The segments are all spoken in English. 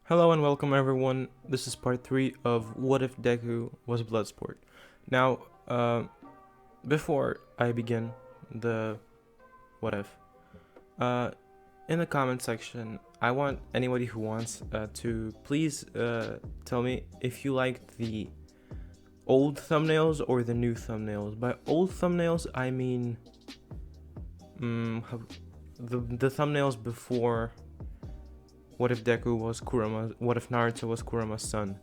Hello and welcome everyone. This is part 3 of What If DEKU Was Bloodsport. Now, before I begin the what if, in the comment section, I want anybody who wants to please tell me if you liked the old thumbnails or the new thumbnails. By old thumbnails, I mean the thumbnails before What If Deku was Kurama? What if Naruto was Kurama's son?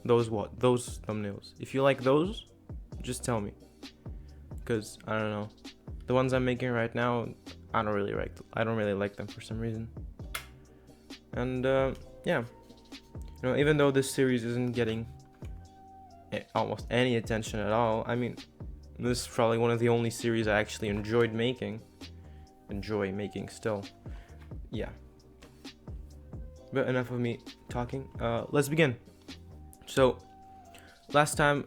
Those thumbnails. If you like those, just tell me. Cause I don't know, the ones I'm making right now, I don't really like them for some reason. And yeah, even though this series isn't getting almost any attention at all, I mean, this is probably one of the only series I actually enjoy making still. Yeah. But enough of me talking. Let's begin. So, last time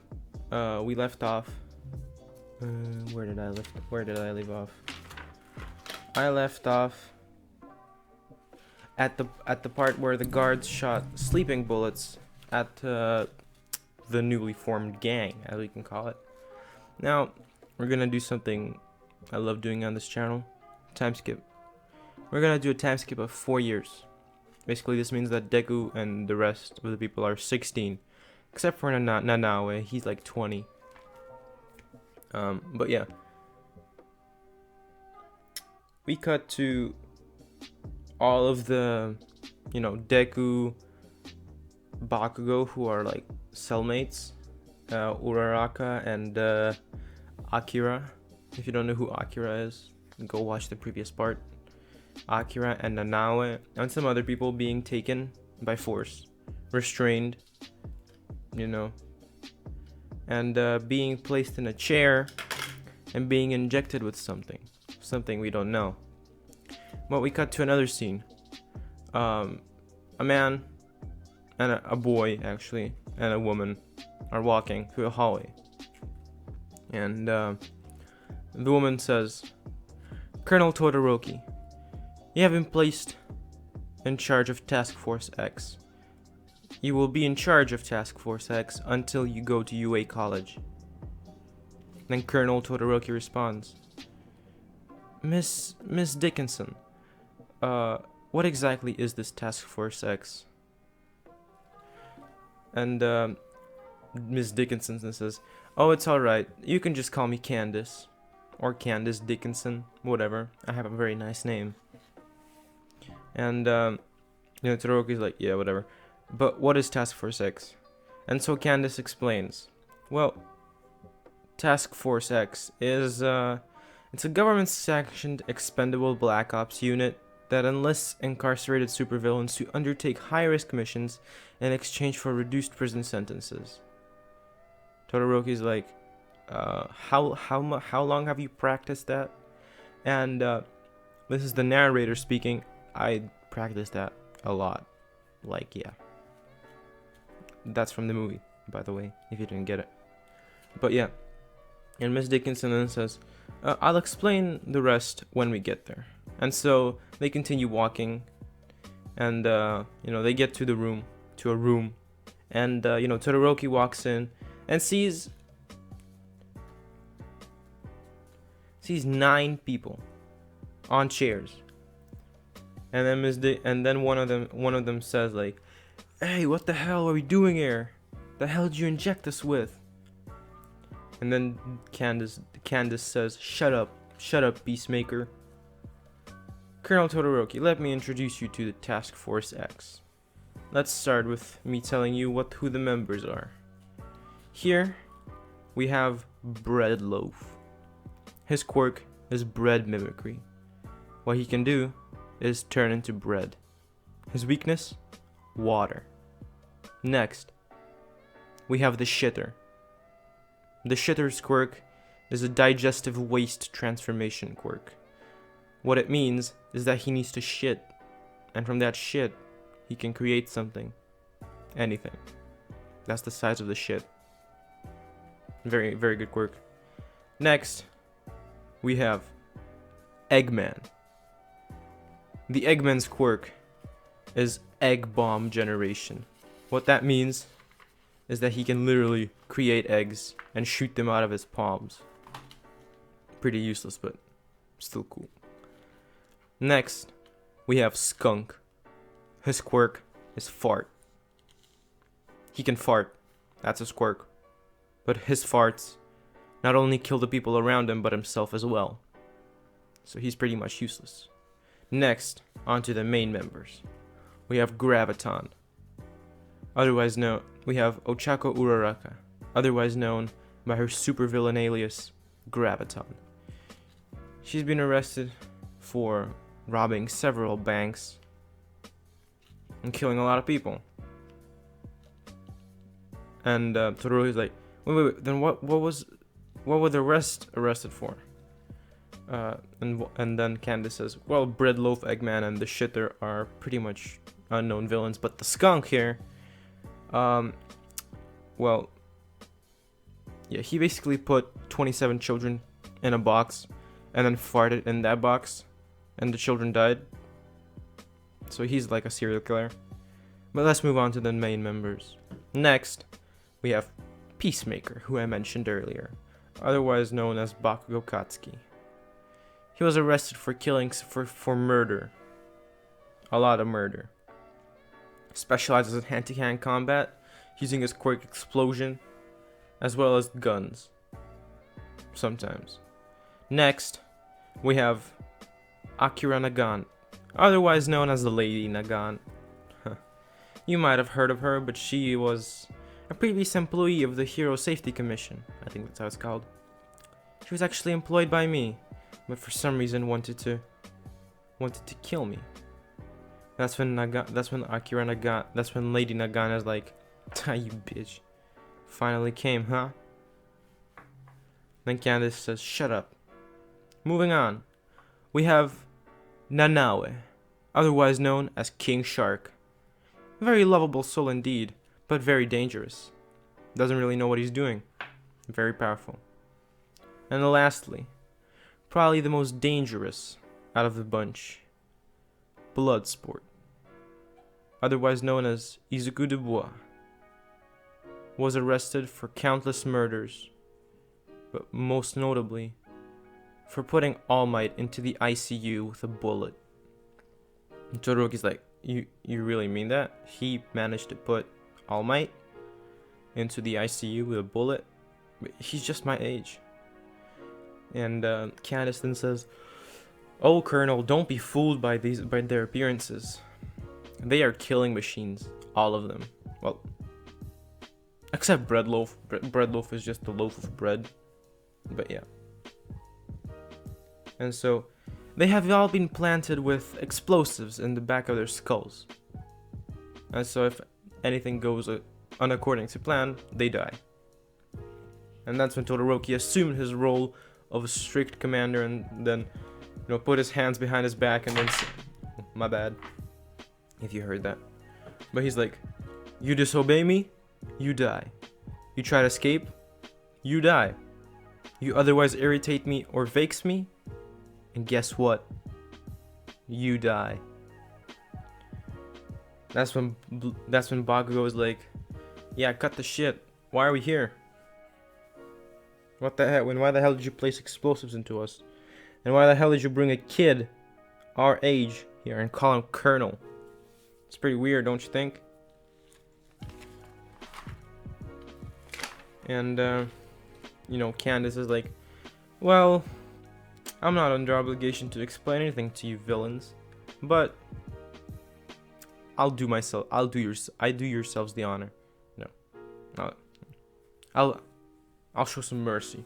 we left off. Where did I leave off? I left off at the part where the guards shot sleeping bullets at the newly formed gang, as we can call it. Now we're gonna do something I love doing on this channel: time skip. We're gonna do a time skip of 4 years. Basically, this means that Deku and the rest of the people are 16, except for Nanaue. He's like 20. But yeah, we cut to all of the, Deku, Bakugo, who are like cellmates, Uraraka and Akira. If you don't know who Akira is, go watch the previous part. Akira and Nanaue and some other people being taken by force, restrained, and being placed in a chair and being injected with something we don't know. But we cut to another scene. A man and a boy, actually, and a woman are walking through a hallway, and the woman says, "Colonel Todoroki, you have been placed in charge of Task Force X. You will be in charge of Task Force X until you go to UA College." Then Colonel Todoroki responds, Miss Dickinson, what exactly is this Task Force X?" And Miss Dickinson says, "Oh, it's alright. You can just call me Candace. Or Candace Dickinson, whatever. I have a very nice name." And Todoroki's like, "Yeah, whatever. But what is Task Force X?" And so Candace explains, "Well, Task Force X is it's a government-sanctioned expendable Black Ops unit that enlists incarcerated supervillains to undertake high-risk missions in exchange for reduced prison sentences." Todoroki's like, how long have you practiced that?" And this is the narrator speaking. I practiced that a lot. Like, yeah. That's from the movie, by the way, if you didn't get it. But yeah. And Miss Dickinson then says, "I'll explain the rest when we get there." And so they continue walking. And, they get to a room. And, Todoroki walks in and sees 9 people on chairs. And then one of them says like, "Hey, what the hell are we doing here? The hell did you inject us with?" And then Candace says, Shut up, Peacemaker. "Colonel Todoroki, let me introduce you to the Task Force X. Let's start with me telling you who the members are. Here, we have Bread Loaf. His quirk is bread mimicry. What he can do is turn into bread. His weakness? Water. Next, we have the Shitter. The Shitter's quirk is a digestive waste transformation quirk. What it means is that he needs to shit, and from that shit, he can create something. Anything. That's the size of the shit. Very, very good quirk. Next, we have Eggman. The Eggman's quirk is egg bomb generation. What that means is that he can literally create eggs and shoot them out of his palms. Pretty useless, but still cool. Next, we have Skunk. His quirk is fart. He can fart. That's his quirk. But his farts not only kill the people around him, but himself as well. So he's pretty much useless. Next, onto the main members. We have Graviton. Otherwise known, we have Ochako Uraraka. Otherwise known by her supervillain alias, Graviton. She's been arrested for robbing several banks and killing a lot of people. And Todoroki's like, wait, then what were the rest arrested for? And then Candace says, well, Breadloaf, Eggman, and the Shitter are pretty much unknown villains, but the Skunk here, well, yeah, he basically put 27 children in a box and then farted in that box, and the children died. So he's like a serial killer. But let's move on to the main members. Next, we have Peacemaker, who I mentioned earlier, otherwise known as Bakugo Katsuki. He was arrested for killing for murder. A lot of murder. Specializes in hand-to-hand combat, using his quirk Explosion, as well as guns. Sometimes. Next, we have Akiranagan, otherwise known as the Lady Nagan. You might have heard of her, but she was a previous employee of the Hero Safety Commission. I think that's how it's called. She was actually employed by me, but for some reason wanted to kill me. That's when Lady Nagan is like, you bitch. Finally came, huh? Then Candace says, shut up. Moving on. We have Nanaue, otherwise known as King Shark. Very lovable soul indeed, but very dangerous. Doesn't really know what he's doing. Very powerful. And lastly, probably the most dangerous out of the bunch, Bloodsport, otherwise known as Izuku de Bois, was arrested for countless murders, but most notably for putting All Might into the ICU with a bullet. And Todoroki's like, you really mean that? He managed to put All Might into the ICU with a bullet? He's just my age. And Candace then says, oh, Colonel, don't be fooled by their appearances. They are killing machines, all of them. Well, except Breadloaf. Breadloaf is just a loaf of bread. But yeah. And so, they have all been planted with explosives in the back of their skulls. And so if anything goes unaccording to plan, they die. And that's when Todoroki assumed his role of a strict commander and then, put his hands behind his back and then say, my bad, if you heard that. But he's like, you disobey me, you die. You try to escape, you die. You otherwise irritate me or vex me, and guess what? You die. That's when Bakugo is like, yeah, cut the shit. Why are we here? What the heck? Why the hell did you place explosives into us? And why the hell did you bring a kid our age here and call him Colonel? It's pretty weird, don't you think? And, Candace is like, well, I'm not under obligation to explain anything to you villains, but I do yourselves the honor. No. I'll show some mercy.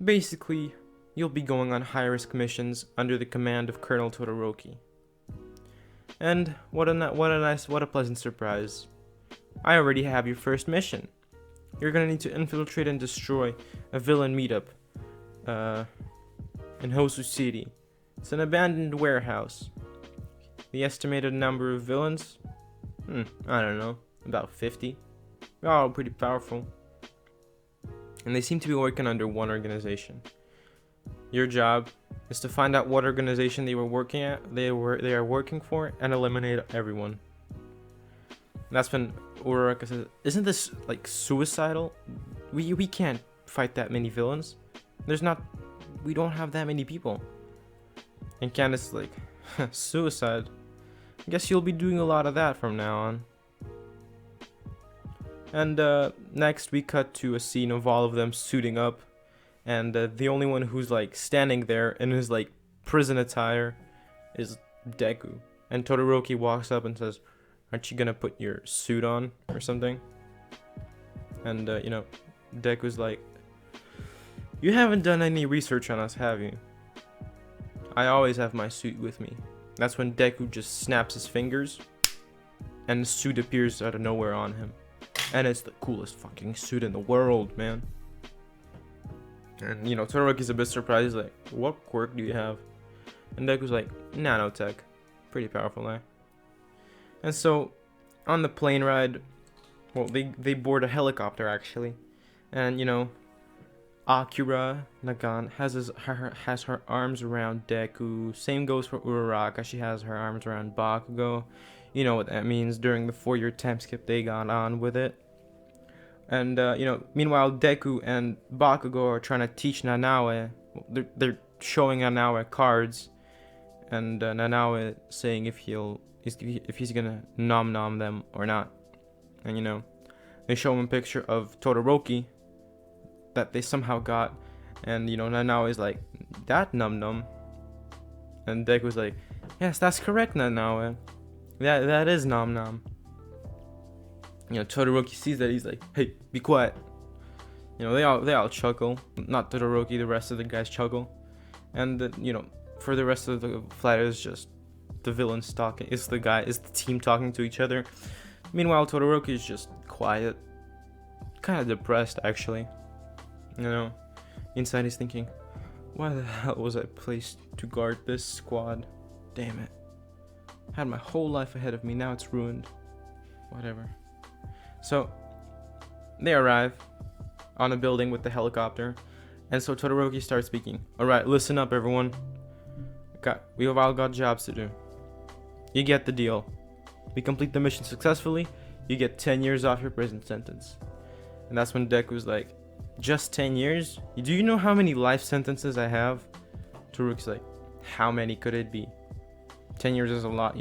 Basically, you'll be going on high-risk missions under the command of Colonel Todoroki. And what a pleasant surprise. I already have your first mission. You're gonna need to infiltrate and destroy a villain meetup in Hosu City. It's an abandoned warehouse. The estimated number of villains? I don't know, about 50. They're all pretty powerful. And they seem to be working under one organization. Your job is to find out what organization they are working for and eliminate everyone. And that's when Uraraka says, "Isn't this like suicidal? We can't fight that many villains. We don't have that many people." And Candace is like, "Suicide? I guess you'll be doing a lot of that from now on." And next we cut to a scene of all of them suiting up, and the only one who's like standing there in his like prison attire is Deku. And Todoroki walks up and says, "Aren't you gonna put your suit on or something?" And Deku's like, "You haven't done any research on us, have you? I always have my suit with me." That's when Deku just snaps his fingers and the suit appears out of nowhere on him. And it's the coolest fucking suit in the world, man. And Todoroki's a bit surprised. He's like, "What quirk do you have?" And Deku's like, "Nanotech. Pretty powerful, eh?" And so on the plane ride, well, they board a helicopter actually. And Akiranagan has her arms around Deku. Same goes for Uraraka. She has her arms around Bakugo. You know what that means. During the 4-year time skip, they got on with it. And meanwhile, Deku and Bakugo are trying to teach Nanaue. They're showing Nanaue cards, and Nanaue saying if he's gonna nom them or not. And they show him a picture of Todoroki that they somehow got, and Nanaue is like, "That nom," and Deku's like, "Yes, that's correct, Nanaue. That is nom." Todoroki sees that. He's like, "Hey, be quiet." They all chuckle. Not Todoroki, the rest of the guys chuckle. And for the rest of the flight, it's just the villains talking. It's the team talking to each other. Meanwhile, Todoroki is just quiet, kind of depressed actually. Inside he's thinking, "Why the hell was I placed to guard this squad? Damn it. Had my whole life ahead of me, now it's ruined. Whatever." So they arrive on a building with the helicopter, and so Todoroki starts speaking. "Alright, listen up everyone. We've all got jobs to do. You get the deal. We complete the mission successfully, you get 10 years off your prison sentence." And that's when Deku's like, "Just 10 years? Do you know how many life sentences I have?" Todoroki's like, "How many could it be? 10 years is a lot,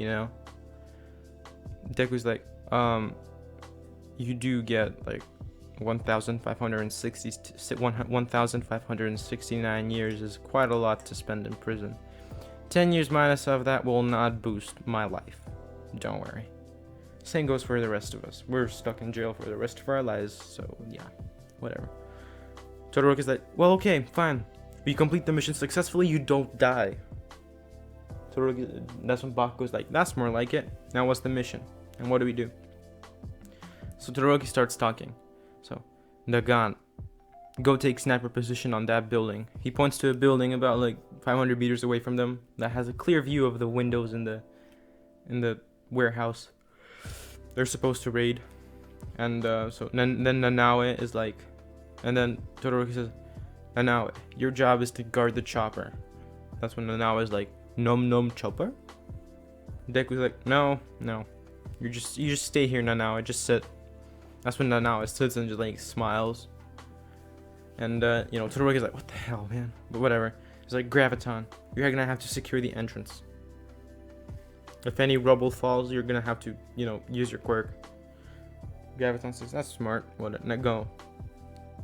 Deku's like, "You do get like 1,569 years is quite a lot to spend in prison. 10 years minus of that will not boost my life. Don't worry. Same goes for the rest of us. We're stuck in jail for the rest of our lives, so yeah, whatever." Todoroki's like, "Well, okay, fine. You complete the mission successfully, you don't die." That's when Bakugo's like, "That's more like it. Now what's the mission? And what do we do?" So Todoroki starts talking. So, "Nagan, go take sniper position on that building." He points to a building about like 500 meters away from them that has a clear view of the windows in the warehouse they're supposed to raid. And so then Nanaue is like, and then Todoroki says, "Nanaue, your job is to guard the chopper." That's when Nanaue is like, Nom chopper?" Deku's like, No. You just stay here, Nanaue. Just sit." That's when Nanaue sits and just like smiles. And Todoroki's like, "What the hell, man?" But whatever. He's like, "Graviton, you're gonna have to secure the entrance. If any rubble falls, you're gonna have to, use your quirk." Graviton says, "That's smart. Now go.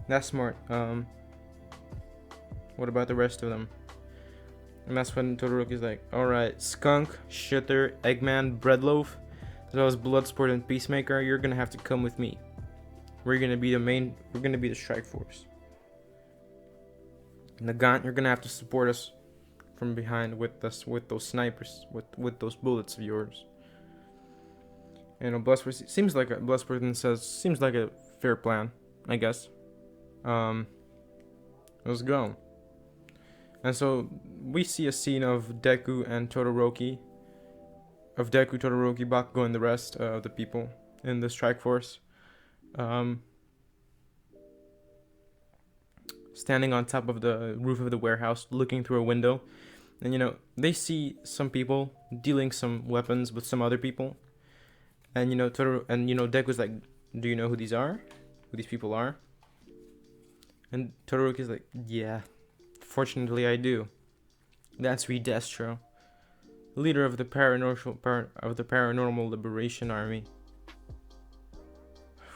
That's smart. What about the rest of them?" And that's when Todoroki's like, "Alright, Skunk, Shitter, Eggman, Breadloaf, as well as Bloodsport and Peacemaker, you're gonna have to come with me. We're gonna be the strike force. Nagant, you're gonna have to support us from behind with those snipers, with those bullets of yours." Bloodsport seems like a fair plan, I guess. Let's go. And so we see a scene of Deku, Todoroki, Bakugo, and the rest of the people in the strike force. standing on top of the roof of the warehouse, looking through a window. And, they see some people dealing some weapons with some other people. And, Deku's like, do you know who these are? Who these people are? And Todoroki's like, yeah, fortunately I do. That's Redestro, leader of the Paranormal Liberation Army.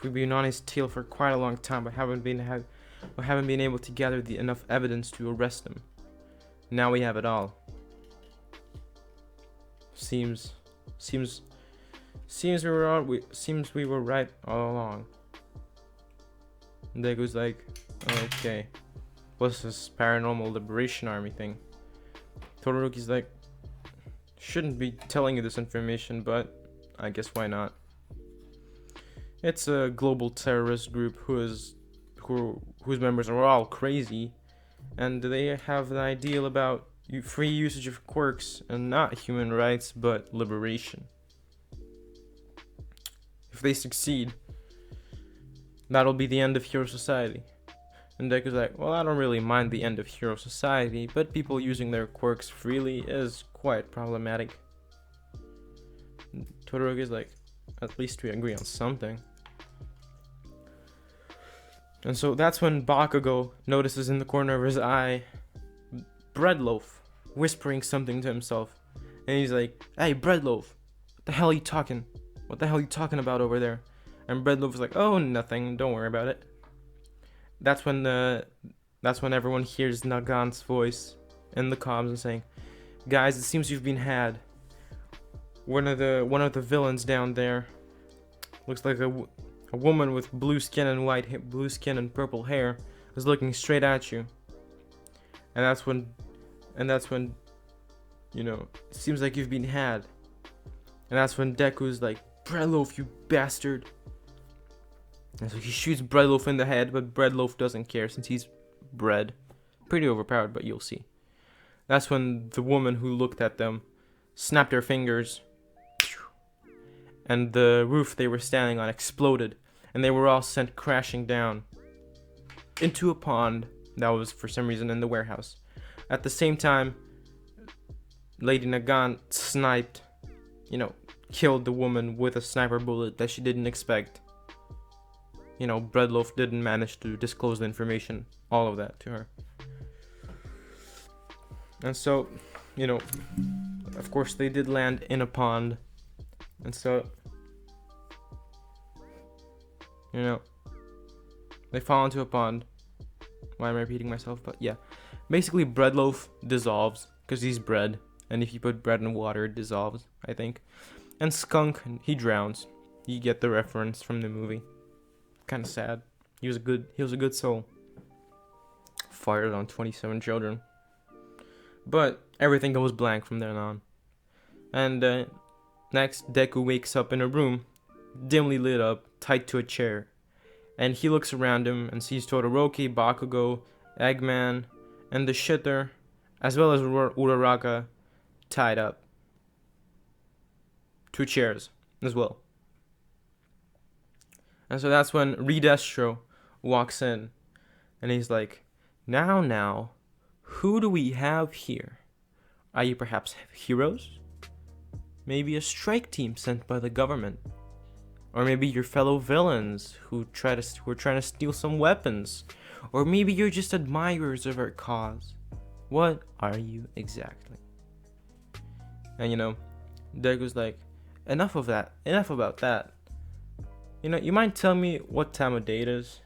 We've been on his tail for quite a long time, but haven't been able to gather enough evidence to arrest him. Now we have it all. Seems we were right all along. And Deku's like, okay, what's this Paranormal Liberation Army thing? Todoroki's like, shouldn't be telling you this information, but I guess why not? It's a global terrorist group whose members are all crazy, and they have an ideal about free usage of quirks and not human rights but liberation. If they succeed, that'll be the end of Hero Society. And Deku's like, well, I don't really mind the end of Hero Society, but people using their quirks freely is quite problematic. And Todoroki's like, at least we agree on something. And so that's when Bakugo notices in the corner of his eye Breadloaf whispering something to himself. And he's like, hey, Breadloaf, what the hell are you talking? What the hell are you talking about over there? And Breadloaf is like, oh, nothing, don't worry about it. That's when everyone hears Nagan's voice in the comms and saying, guys, it seems you've been had. One of the villains down there looks like a woman with blue skin and purple hair is looking straight at you. And that's when it seems like you've been had. And that's when Deku's like, Breadloaf, you bastard. And so he shoots Breadloaf in the head, but Breadloaf doesn't care since he's bread. Pretty overpowered, but you'll see. That's when the woman who looked at them snapped her fingers, and the roof they were standing on exploded, and they were all sent crashing down into a pond that was for some reason in the warehouse. At the same time, Lady Nagan killed the woman with a sniper bullet that she didn't expect. Breadloaf didn't manage to disclose the information, all of that to her. And so, of course they did land in a pond. And so, they fall into a pond. Why am I repeating myself? But yeah, basically Breadloaf dissolves because he's bread. And if you put bread in water, it dissolves, I think. And Skunk, he drowns. You get the reference from the movie. Kind of sad. He was a good soul. Fired on 27 children. But everything goes blank from then on. And next, Deku wakes up in a room, dimly lit up, tied to a chair. And he looks around him and sees Todoroki, Bakugo, Eggman, and the Shitter, as well as Uraraka, tied up. 2 chairs as well. And so that's when Redestro walks in, and he's like, now, who do we have here? Are you perhaps heroes? Maybe a strike team sent by the government? Or maybe your fellow villains who are trying to steal some weapons? Or maybe you're just admirers of our cause? What are you exactly? And Deku's like, enough about that. You mind telling me what time of day it is?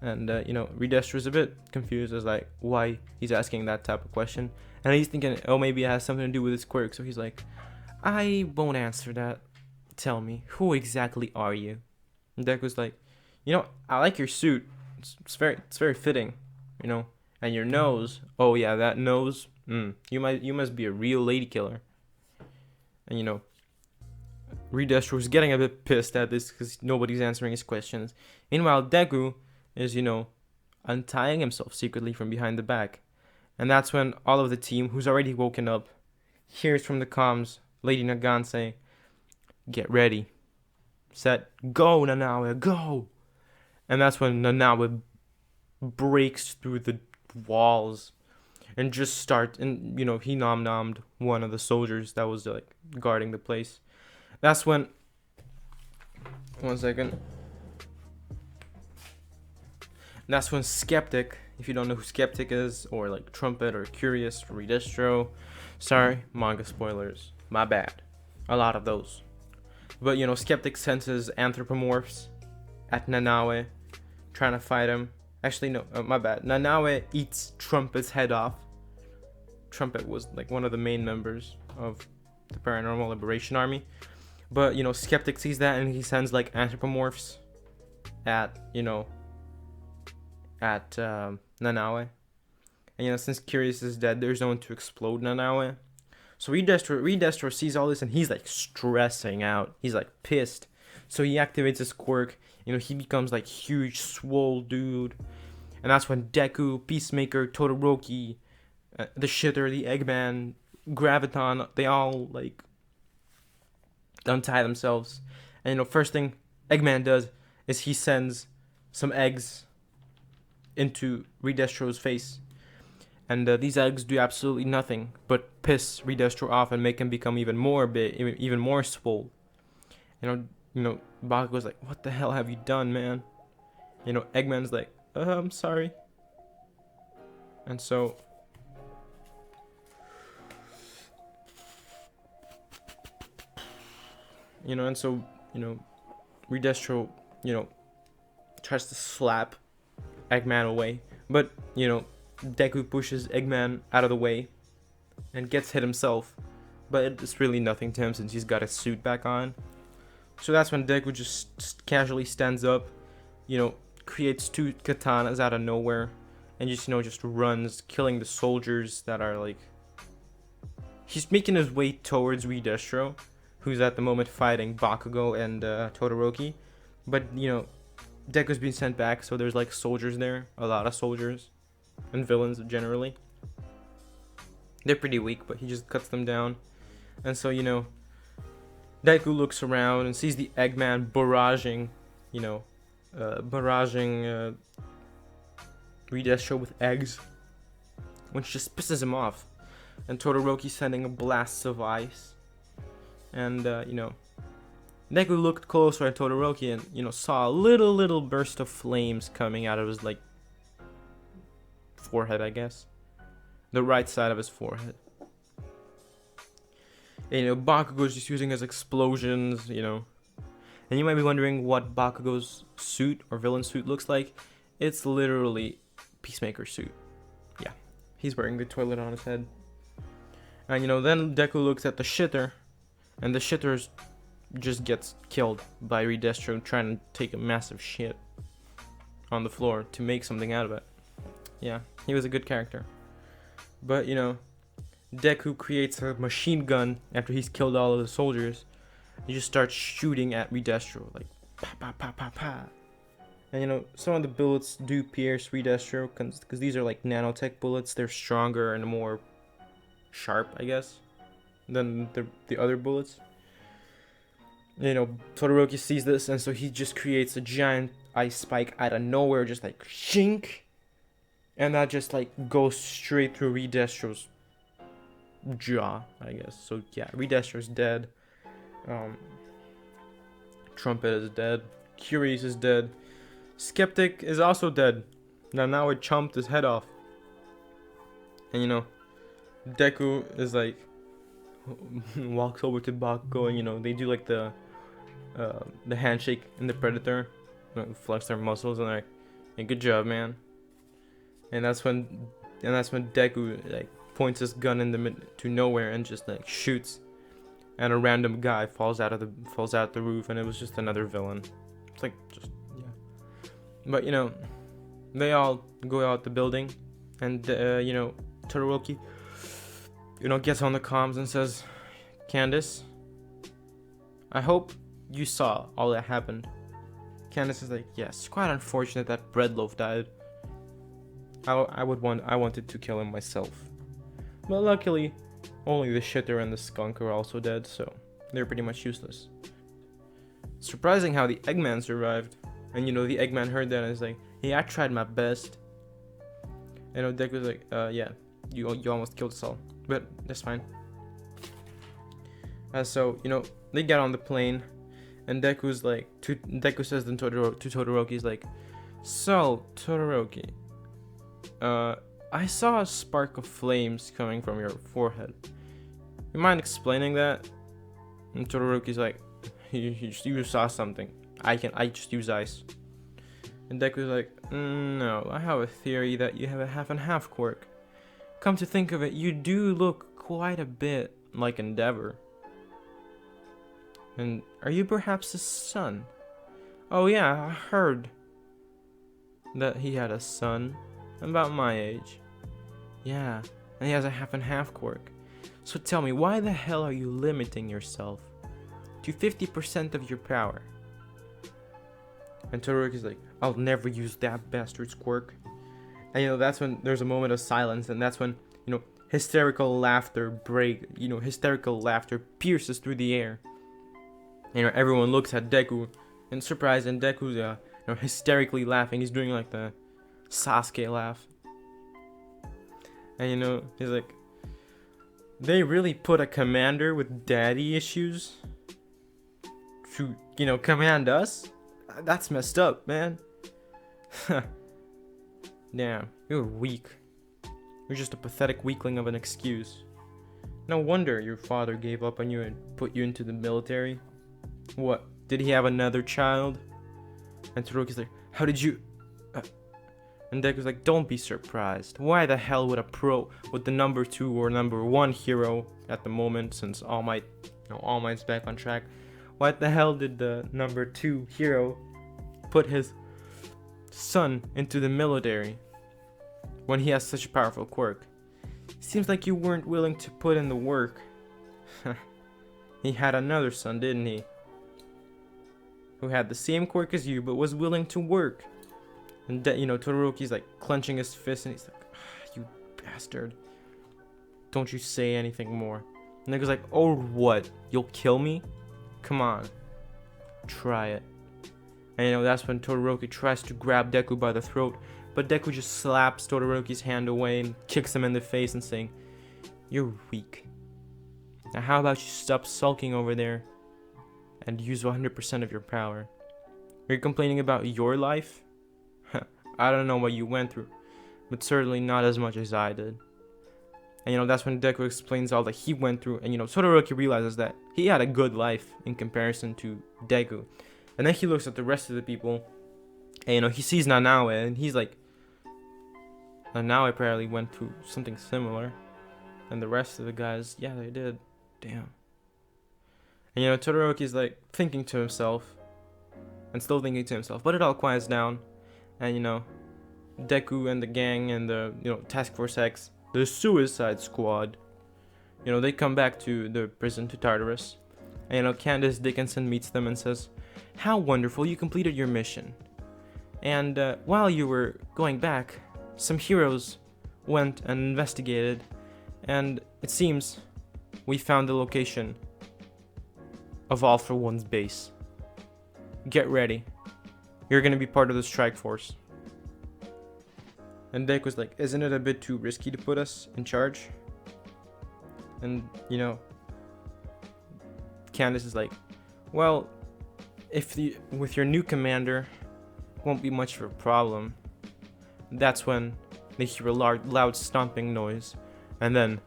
And, Redestro's a bit confused as like why he's asking that type of question. And he's thinking, oh, maybe it has something to do with his quirk. So he's like, I won't answer that. Tell me, who exactly are you? And Deku's like, I like your suit. It's very fitting, And your nose, oh yeah, that nose. You must be a real lady killer. And Redestro was getting a bit pissed at this because nobody's answering his questions. Meanwhile, Deku is, untying himself secretly from behind the back. And that's when all of the team, who's already woken up, hears from the comms Lady Nagan saying, get ready. Set, go, Nanaue, go. And that's when Nanaue breaks through the walls and just start, and he nom-nommed one of the soldiers that was like guarding the place. That's when, one second. That's when Skeptic, if you don't know who Skeptic is, or like Trumpet or Curious for Redestro, sorry, manga spoilers, my bad, a lot of those. But Skeptic senses anthropomorphs at Nanaue, trying to fight him. Actually, no, my bad. Nanaue eats Trumpet's head off. Trumpet was like one of the main members of the Paranormal Liberation Army. But Skeptic sees that and he sends like anthropomorphs at Nanaue. And since Curious is dead, there's no one to explode Nanaue. So Redestro sees all this and he's like stressing out. He's like pissed. So he activates his quirk. He becomes like huge swole dude. And that's when Deku, Peacemaker, Todoroki, the Shitter, the Eggman, Graviton, they all like untie themselves. And first thing Eggman does is he sends some eggs into Redestro's face. And these eggs do absolutely nothing but piss Redestro off and make him become even more big, even more swole. Bakugo's like, what the hell have you done, man? Eggman's like, I'm sorry. And so Redestro, tries to slap Eggman away, but Deku pushes Eggman out of the way and gets hit himself, but it's really nothing to him since he's got his suit back on. So that's when Deku just casually stands up, creates 2 katanas out of nowhere, and just runs, killing the soldiers that are like. He's making his way towards Redestro, who's at the moment fighting Bakugo and Todoroki, but Deku's been sent back, so there's like soldiers there, a lot of soldiers, and villains generally. They're pretty weak, but he just cuts them down. And so Deku looks around and sees the Eggman barraging Redestro with eggs, which just pisses him off. And Todoroki sending a blast of ice. And Deku looked closer at Todoroki and saw a little burst of flames coming out of his like forehead, I guess, the right side of his forehead. And Bakugo's just using his explosions, and you might be wondering what Bakugo's suit or villain suit looks like. It's literally Peacemaker's suit. Yeah, he's wearing the toilet on his head. And then Deku looks at the Shitter, and the Shitter just gets killed by Redestro trying to take a massive shit on the floor to make something out of it. Yeah, he was a good character. But Deku creates a machine gun after he's killed all of the soldiers. He just starts shooting at Redestro, like pa pa pa pa pa. And some of the bullets do pierce Redestro because these are like nanotech bullets. They're stronger and more sharp, I guess, than the other bullets. Todoroki sees this, and so he just creates a giant ice spike out of nowhere, just like shink, and that just like goes straight through Redestro's jaw, I guess. So yeah, Redestro's dead. Trumpet is dead. Curious is dead. Skeptic is also dead. Now it chomped his head off. And Deku is like walks over to Bakugo, and they do like the handshake in the Predator, flex their muscles, and they're like, hey, good job, man. And that's when Deku like points his gun to nowhere and just like shoots, and a random guy falls out the roof, and it was just another villain. It's like just yeah. But they all go out the building, and Todoroki gets on the comms and says, Candace, I hope you saw all that happened. Candace is like, yes, quite unfortunate that Breadloaf died. I wanted to kill him myself. But luckily, only the Shitter and the Skunk are also dead, so they're pretty much useless. Surprising how the Eggman survived. And the Eggman heard that and is like, hey, I tried my best. You know, Deku's like, yeah, you almost killed us all, but that's fine. So you know, they get on the plane, and Deku's like, Deku says to Todoroki, he's like, so Todoroki, I saw a spark of flames coming from your forehead. You mind explaining that? And Todoroki's like, you saw something. I just use ice. And Deku's like, no, I have a theory that you have a half and half quirk. Come to think of it, you do look quite a bit like Endeavor. And are you perhaps his son? Oh yeah, I heard that he had a son about my age. Yeah, and he has a half and half quirk. So tell me, why the hell are you limiting yourself to 50% of your power? And Todoroki's like, I'll never use that bastard's quirk. And you know, that's when there's a moment of silence, and that's when, you know, hysterical laughter pierces through the air. You know, everyone looks at Deku in surprise, and Deku's you know, hysterically laughing. He's doing like the Sasuke laugh. And you know, he's like, they really put a commander with daddy issues to, you know, command us? That's messed up, man. Damn, you're weak. You're just a pathetic weakling of an excuse. No wonder your father gave up on you and put you into the military. What, did he have another child? And Todoroki's like, how did you... And Deku's like, don't be surprised. Why the hell would the number 2 or number 1 hero at the moment, since All Might, you know, All Might's back on track, why the hell did the number 2 hero put his son into the military when he has such a powerful quirk? Seems like you weren't willing to put in the work. He had another son, didn't he? Who had the same quirk as you, but was willing to work. And you know, Todoroki's like clenching his fist, and he's like, you bastard. Don't you say anything more. And Deku's like, oh what? You'll kill me? Come on. Try it. And you know, that's when Todoroki tries to grab Deku by the throat, but Deku just slaps Todoroki's hand away and kicks him in the face and saying, you're weak. Now how about you stop sulking over there and use 100% of your power? Are you complaining about your life? I don't know what you went through, but certainly not as much as I did. And you know, that's when Deku explains all that he went through, and you know, Todoroki realizes that he had a good life in comparison to Deku. And then he looks at the rest of the people, and you know, he sees Nanaue, and he's like, Nanaue apparently went through something similar. And the rest of the guys, yeah, they did. Damn. And you know, Todoroki's like thinking to himself, and still thinking to himself, but it all quiets down. And you know, Deku and the gang and the, you know, Task Force X, the Suicide Squad, you know, they come back to the prison, to Tartarus. And you know, Candace Dickinson meets them and says, how wonderful, you completed your mission. And while you were going back, some heroes went and investigated, and it seems we found the location of All For One's base. Get ready. You're gonna be part of the strike force. And Deku's like, isn't it a bit too risky to put us in charge? And, you know, Candace is like, well, with your new commander, won't be much of a problem. That's when they hear a loud stomping noise, and then,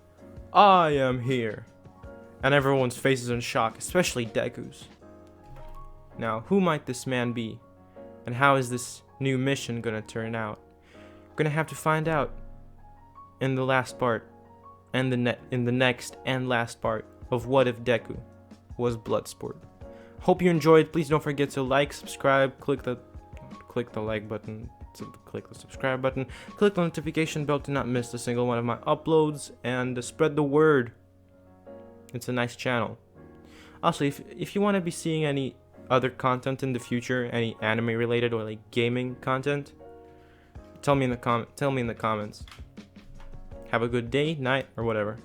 I am here. And everyone's face is in shock, especially Deku's. Now, who might this man be? And how is this new mission gonna turn out? We're gonna have to find out in the last part, and in the next and last part of What If Deku Was Bloodsport. Hope you enjoyed. Please don't forget to like, subscribe, click the like button, click the subscribe button, click the notification bell to not miss a single one of my uploads, and spread the word. It's a nice channel. Also, if you want to be seeing any other content in the future, any anime related or like gaming content, tell me in the comments. Have a good day, night, or whatever.